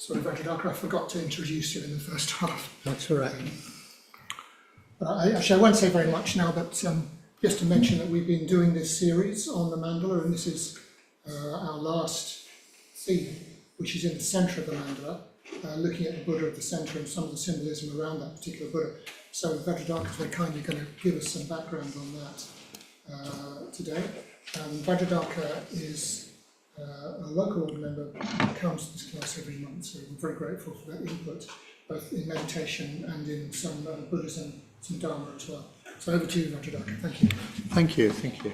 Sorry, Vajradaka, I forgot to introduce you in the first half. That's all right. Actually, I won't say very much now, but just to mention that we've been doing this series on the mandala, and this is our last theme, which is in the centre of the mandala, looking at the Buddha at the centre and some of the symbolism around that particular Buddha. So Vajradaka is very kindly going to give us some background on that today. Vajradaka is a local order member who comes to this class every month, so we're very grateful for that input, both in meditation and in some Buddhism, some Dharma as well. So over to you, Vajradaka. Thank you. Thank you, thank you.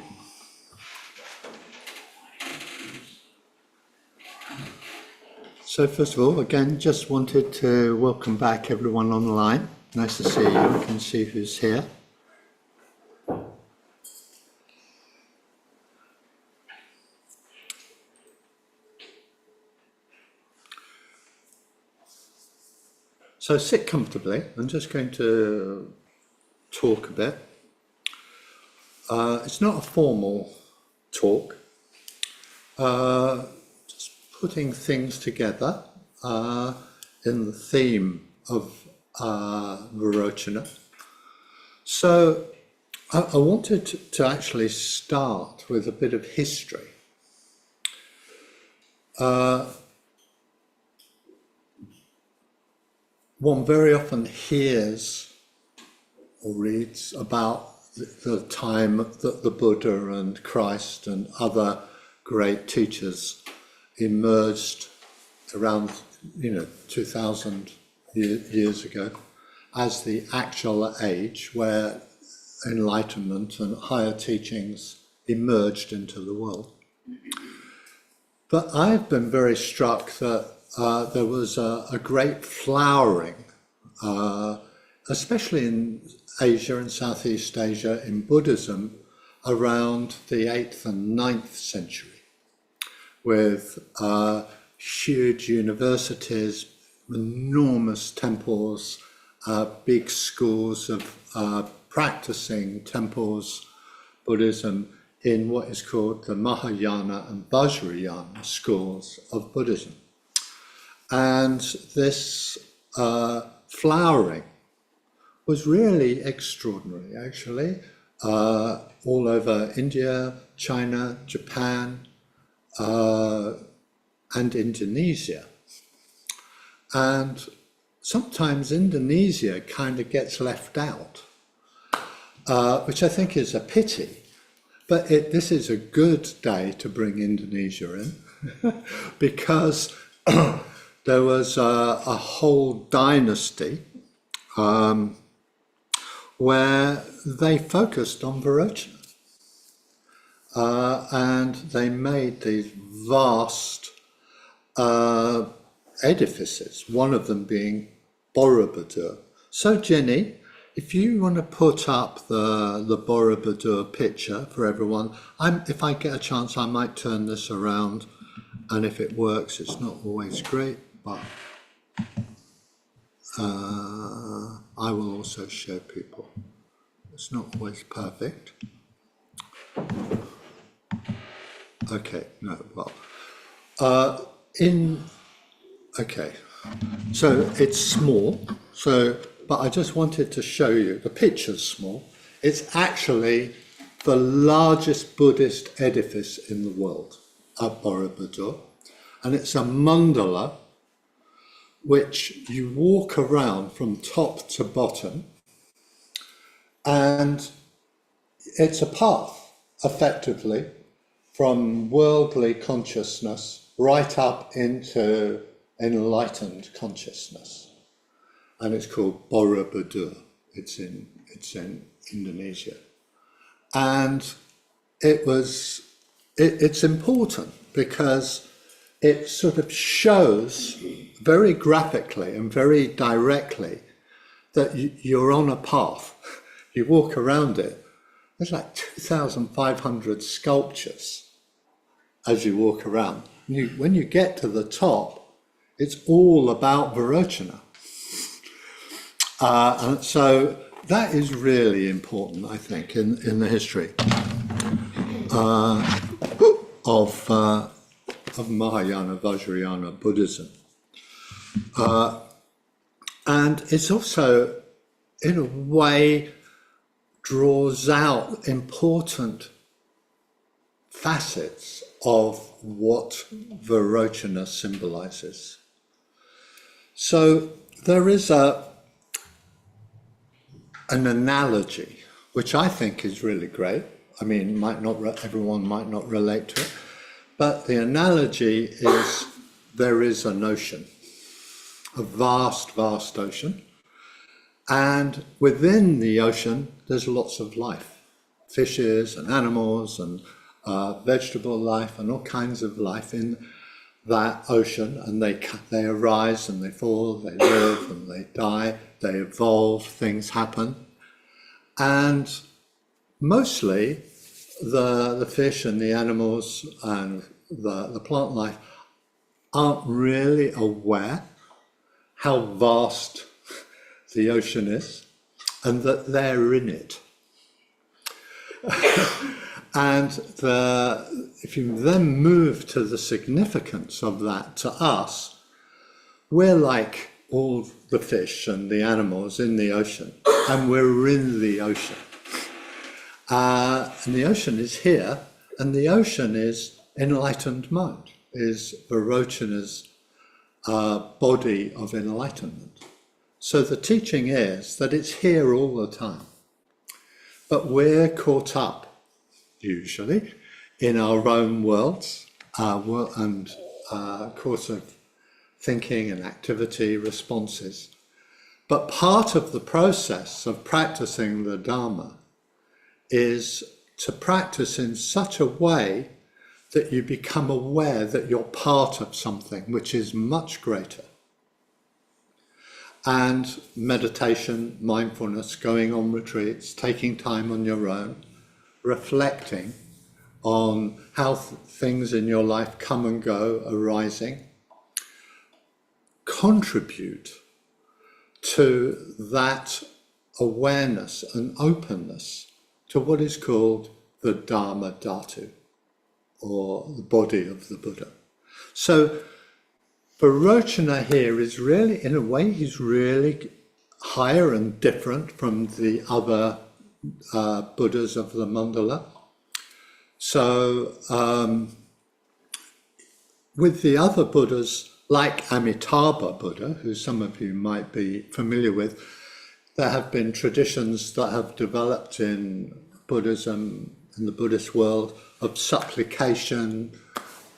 So first of all, again, just wanted to welcome back everyone online. Nice to see you. I can see who's here. So sit comfortably. I'm just going to talk a bit. It's not a formal talk. Just putting things together in the theme of Vairocana. So I wanted to actually start with a bit of history. One very often hears or reads about the time that the Buddha and Christ and other great teachers emerged around, 2000 years ago as the actual age where enlightenment and higher teachings emerged into the world. But I've been very struck that there was a great flowering, especially in Asia and Southeast Asia, in Buddhism, around the 8th and 9th century, with huge universities, enormous temples, big schools of practicing temples, Buddhism, in what is called the Mahayana and Vajrayana schools of Buddhism. And this flowering was really extraordinary, actually, all over India, China, Japan, and Indonesia. And sometimes Indonesia kind of gets left out, which I think is a pity. But this is a good day to bring Indonesia in, because there was a whole dynasty where they focused on Vairocana. And they made these vast edifices, one of them being Borobudur. So Jenny, if you want to put up the Borobudur picture for everyone, if I get a chance, I might turn this around, and if it works, it's not always great, but I will also show people. It's not always perfect. Okay, no, well, okay, so it's small, but I just wanted to show you, the picture's small. It's actually the largest Buddhist edifice in the world at Borobudur, and it's a mandala which you walk around from top to bottom, and it's a path, effectively, from worldly consciousness right up into enlightened consciousness. And it's called Borobudur. It's in Indonesia. And it's important because it sort of shows very graphically and very directly that you're on a path. You walk around it. There's like 2,500 sculptures as you walk around. When you get to the top, it's all about Vairocana. And so that is really important, I think, in the history of Mahayana Vajrayana Buddhism. And it's also, in a way, draws out important facets of what Vairocana symbolizes. So there is an analogy, which I think is really great. I mean, everyone might not relate to it, but the analogy is there is an ocean, a vast, vast ocean, and within the ocean there's lots of life, fishes and animals and vegetable life and all kinds of life in that ocean, and they arise and they fall, they live and they die, they evolve, things happen. And mostly the fish and the animals and the plant life aren't really aware how vast the ocean is and that they're in it. And if you then move to the significance of that to us, we're like all the fish and the animals in the ocean, and we're in the ocean. And the ocean is here, and the ocean is enlightened mind, is Vairocana's body of enlightenment. So the teaching is that it's here all the time, but we're caught up, usually, in our own worlds and course of thinking and activity responses. But part of the process of practicing the Dharma is to practice in such a way that you become aware that you're part of something which is much greater. And meditation, mindfulness, going on retreats, taking time on your own, reflecting on how things in your life come and go, arising, contribute to that awareness and openness to what is called the Dharmadhatu, or the body of the Buddha. So Vairocana here is really, in a way, he's really higher and different from the other Buddhas of the Mandala. So with the other Buddhas, like Amitabha Buddha, who some of you might be familiar with, there have been traditions that have developed in Buddhism, in the Buddhist world, of supplication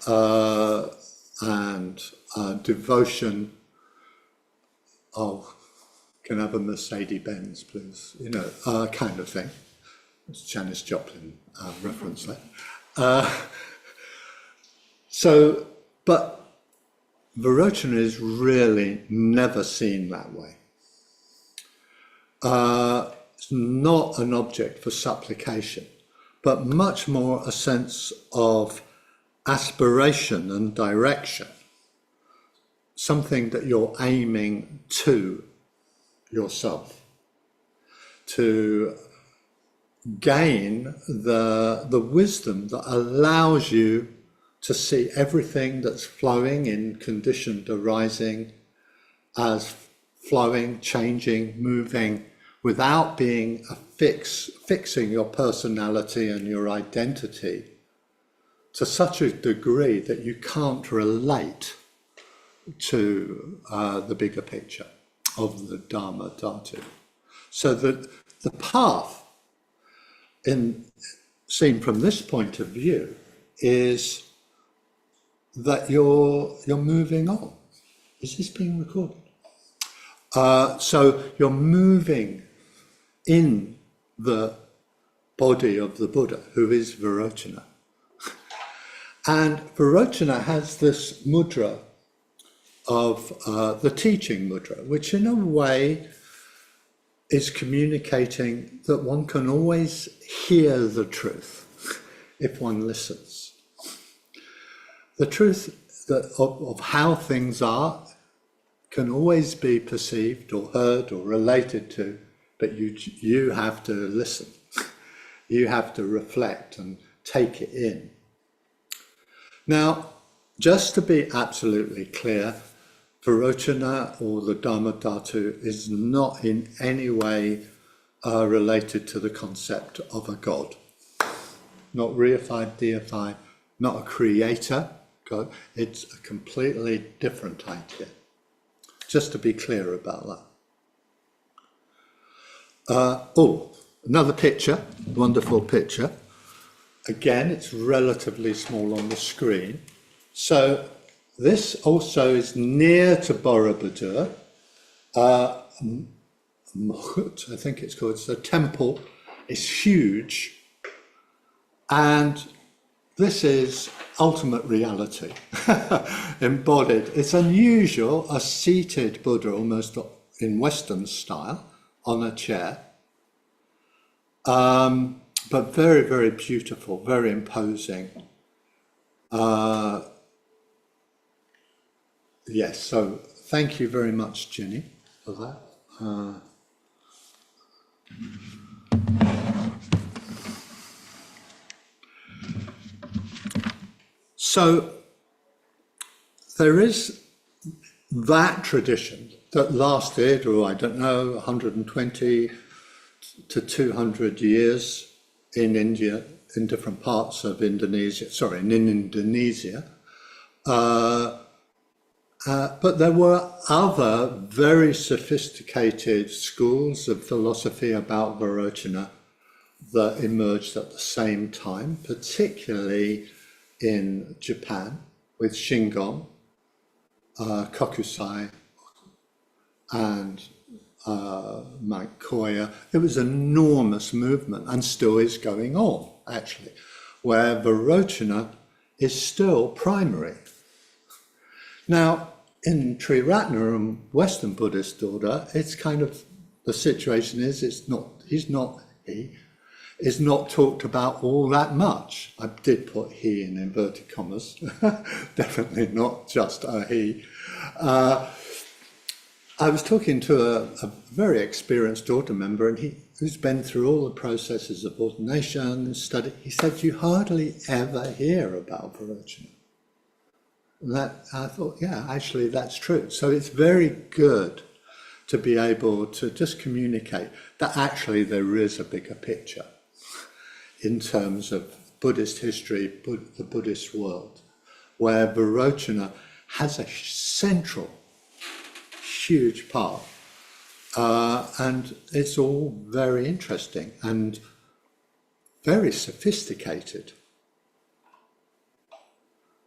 and devotion. Oh, can I have a Mercedes-Benz, please? You know, kind of thing. It's Janis Joplin reference there. But Vairocana is really never seen that way. It's not an object for supplication, but much more a sense of aspiration and direction, something that you're aiming to yourself, to gain the wisdom that allows you to see everything that's flowing in conditioned arising as flowing, changing, moving, without being fixing your personality and your identity to such a degree that you can't relate to the bigger picture of the Dharmadhatu. So that the path, seen from this point of view, is that you're moving on. Is this being recorded? So you're moving in the body of the Buddha, who is Vairocana. And Vairocana has this mudra of the teaching mudra, which in a way is communicating that one can always hear the truth if one listens. The truth of how things are can always be perceived or heard or related to, but you have to listen. You have to reflect and take it in. Now, just to be absolutely clear, Vairocana, or the Dharmadhatu, is not in any way related to the concept of a god. Not reified, deified, not a creator god. It's a completely different idea. Just to be clear about that. Another picture, wonderful picture. Again, it's relatively small on the screen. So this also is near to Borobudur. Mohut, I think it's called. It's a temple. It's huge. And this is ultimate reality, embodied. It's unusual, a seated Buddha, almost in Western style, on a chair. But very, very beautiful, very imposing. Yes, so thank you very much, Ginny, for that. So there is that tradition that lasted, I don't know, 120 to 200 years in India, in different parts of Indonesia, in Indonesia. But there were other very sophisticated schools of philosophy about Vairocana that emerged at the same time, particularly in Japan with Shingon, Kokusai, and Mount Koya. It was an enormous movement, and still is going on, actually, where Vairocana is still primary. Now, in Triratna and Western Buddhist order, it's kind of, the situation is, he is not talked about all that much. I did put he in inverted commas, definitely not just a he. I was talking to a very experienced order member, and who's been through all the processes of ordination, study. He said, you hardly ever hear about Vairocana. And that, I thought, yeah, actually that's true. So it's very good to be able to just communicate that actually there is a bigger picture in terms of Buddhist history, the Buddhist world, where Vairocana has a central, huge part. And it's all very interesting and very sophisticated,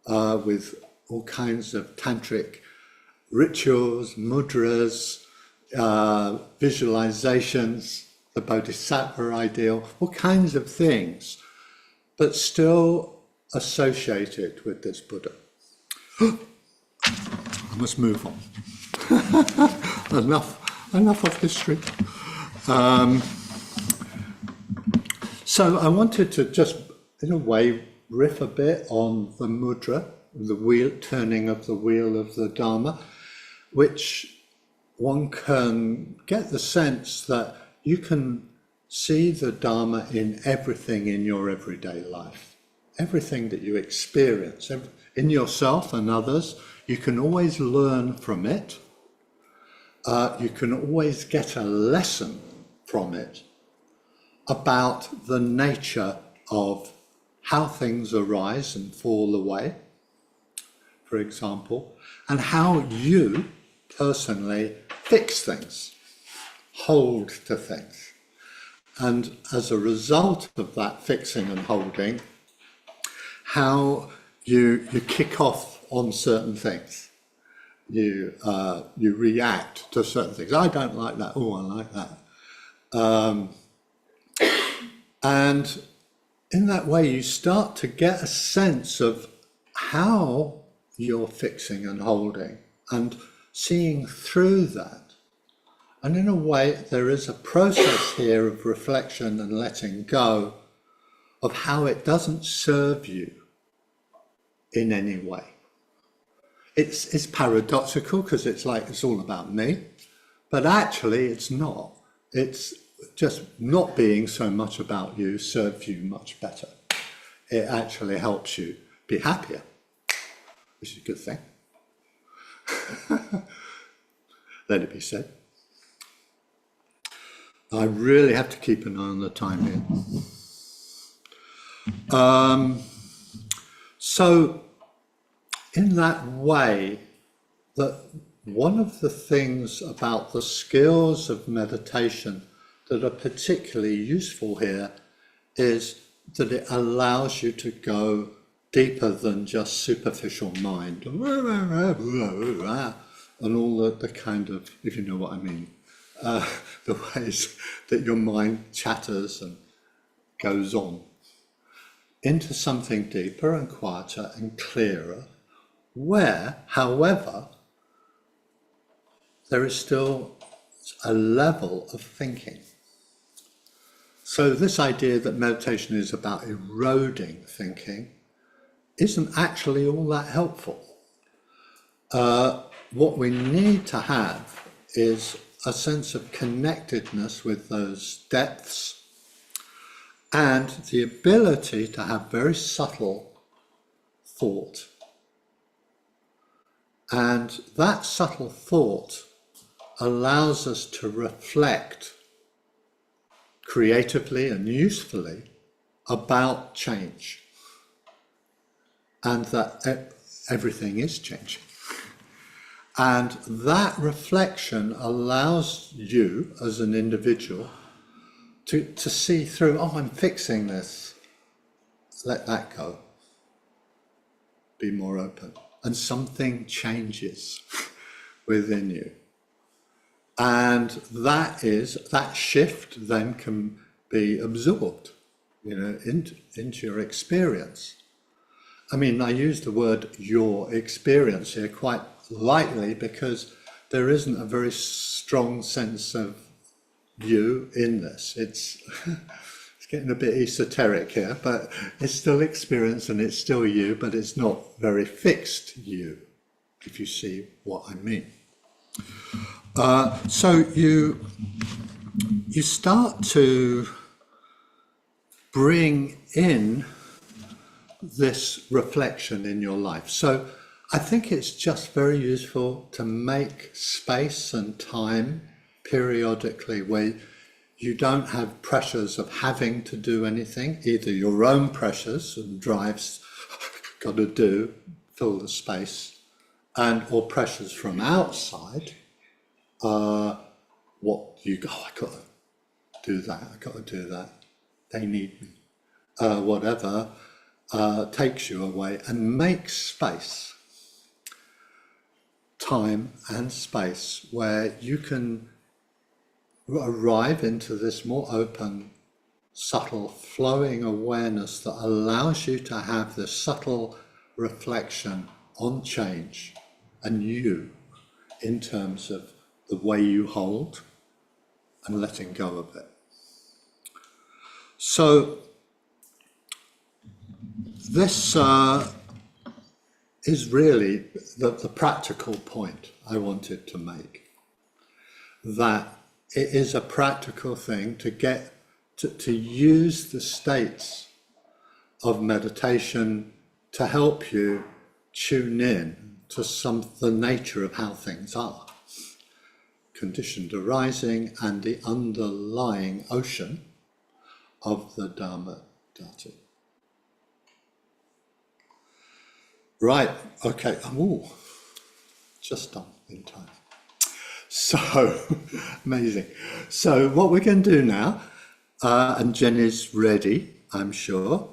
with all kinds of tantric rituals, mudras, visualizations, the bodhisattva ideal, all kinds of things, but still associated with this Buddha. I must move on. Enough of history. So I wanted to just, in a way, riff a bit on the mudra, the wheel, turning of the wheel of the Dharma, which one can get the sense that you can see the Dharma in everything in your everyday life. Everything that you experience, in yourself and others, you can always learn from it. You can always get a lesson from it about the nature of how things arise and fall away, for example, and how you personally fix things, hold to things. And as a result of that fixing and holding, how you kick off on certain things. You react to certain things. I don't like that. Oh, I like that. And in that way, you start to get a sense of how you're fixing and holding and seeing through that. And in a way, there is a process here of reflection and letting go of how it doesn't serve you in any way. It's paradoxical because it's like it's all about me, but actually it's not. It's just not being so much about you serves you much better. It actually helps you be happier, which is a good thing. Let it be said. I really have to keep an eye on the time here. So in that way, that one of the things about the skills of meditation that are particularly useful here is that it allows you to go deeper than just superficial mind and all the kind of, if you know what I mean, the ways that your mind chatters and goes on, into something deeper and quieter and clearer, where, however, there is still a level of thinking. So this idea that meditation is about eroding thinking isn't actually all that helpful. What we need to have is a sense of connectedness with those depths and the ability to have very subtle thought. And that subtle thought allows us to reflect creatively and usefully about change, and that everything is changing. And that reflection allows you as an individual to see through, oh, I'm fixing this, let that go, be more open, and something changes within you. And that shift then can be absorbed, into your experience. I mean, I use the word your experience here quite lightly because there isn't a very strong sense of you in this. It's getting a bit esoteric here, but it's still experience and it's still you, but it's not very fixed you, if you see what I mean. So you start to bring in this reflection in your life. So I think it's just very useful to make space and time periodically where you don't have pressures of having to do anything, either your own pressures and drives, got to do, fill the space, or pressures from outside. I got to do that, I got to do that, they need me, whatever takes you away, and make space, time and space, where you can arrive into this more open, subtle, flowing awareness that allows you to have this subtle reflection on change and you in terms of the way you hold and letting go of it. So this is really the practical point I wanted to make, that it is a practical thing to get to use the states of meditation to help you tune in to the nature of how things are, conditioned arising and the underlying ocean of the Dharmadhatu. Right, okay, just done in time. So, amazing. So what we're going to do now, and Jen is ready, I'm sure.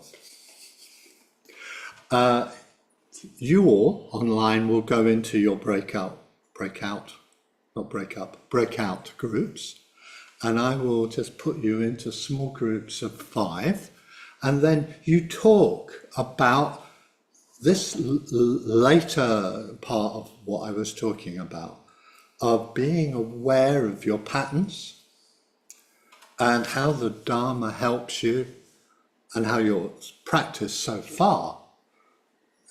You all online will go into your breakout groups, and I will just put you into small groups of 5, and then you talk about this later part of what I was talking about, of being aware of your patterns and how the Dharma helps you and how your practice so far,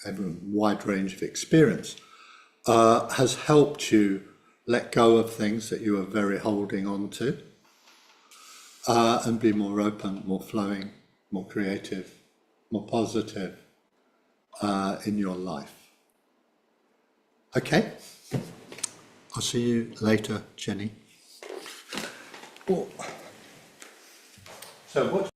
a wide range of experience, has helped you let go of things that you are very holding on to, and be more open, more flowing, more creative, more positive in your life. Okay? I'll see you later, Jenny. So what